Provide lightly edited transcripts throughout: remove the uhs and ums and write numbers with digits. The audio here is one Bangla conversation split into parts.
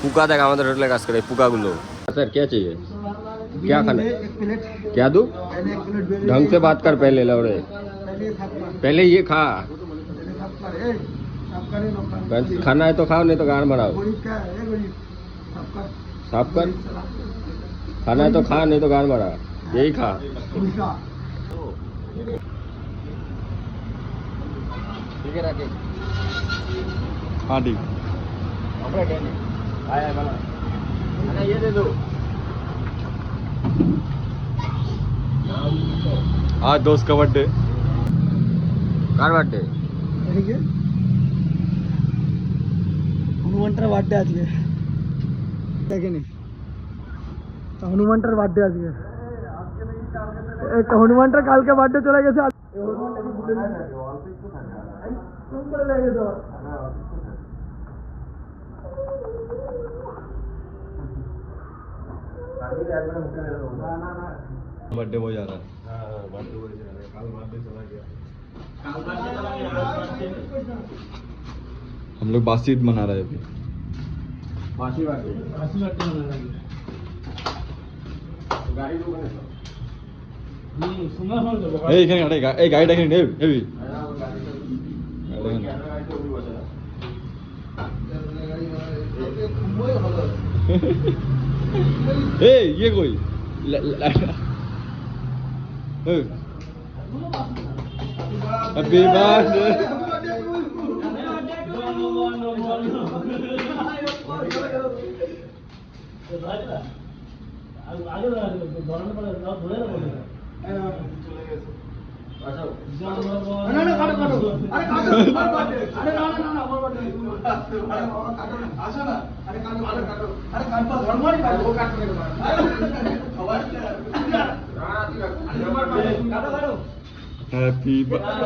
पुका देख हमारे होटल काज करे पुका गुलो। सर क्या चाहिए, क्या खाना, क्या दूं? ढंग से बात कर पहले लौड़े, पहले ये खा, खाना है तो खाओ नहीं तो गाड़ मराओ। साफ कर, खाना है तो खा नहीं तो गाड़ मरा, यही खा। ठीक है रखे, हाँ ठीक। ये दे दो। आज दोस्त का बर्थडे, कार बर्थडे, হনুমানটার বার্থডে আজকে, দেখেনি হনুমানটার বার্থডে আজকে, একটা হনুমানটার কালকে বার্থডে চলে গেছে। बर्थडे हो जा रहा है। हम लोग बासी ईद मना रहे हैं अभी। बासी बासी गाड़ी लोग এই এখানে এই গাড়িটা এখানে নেব হেভি। এই ये कोई हैप्पी बर्थडे। हैप्पी बर्थडे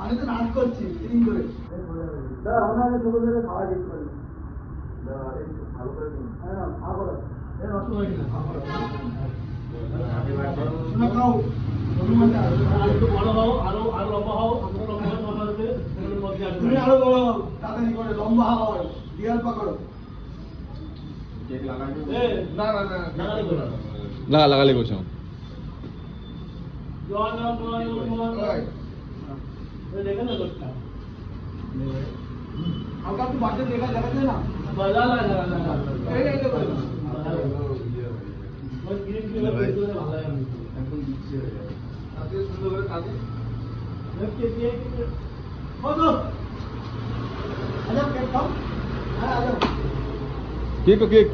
আমি তো নাচ করছি ফিলিং করে আমরা ছোট ছোট খাওয়া দিতে পারি ভালো করে দিন। হ্যাঁ না খাওয়া করো এর অর্থ হয় না শোনা খাও হনুমানটা আরো বড় হও, আরো আরো লম্বা হও, আরো লম্বা হও, তুমি আরো বড় হও, তাড়াতাড়ি করে লম্বা হও, দিয়াল পাকড়ো কেক লাগাই না না না লাগাই করো लगा ले कुछ हम देखा ना दोस्त आपका तो बातें देखा जगह है ना बजा ला ए ए बस ग्रीन की लग तो भाला है এখন দিচ্ছে আজকে সুন্দর করে কাজে দেখতে দিয়ে কত আজব কেক খাও আরে আজব केक केक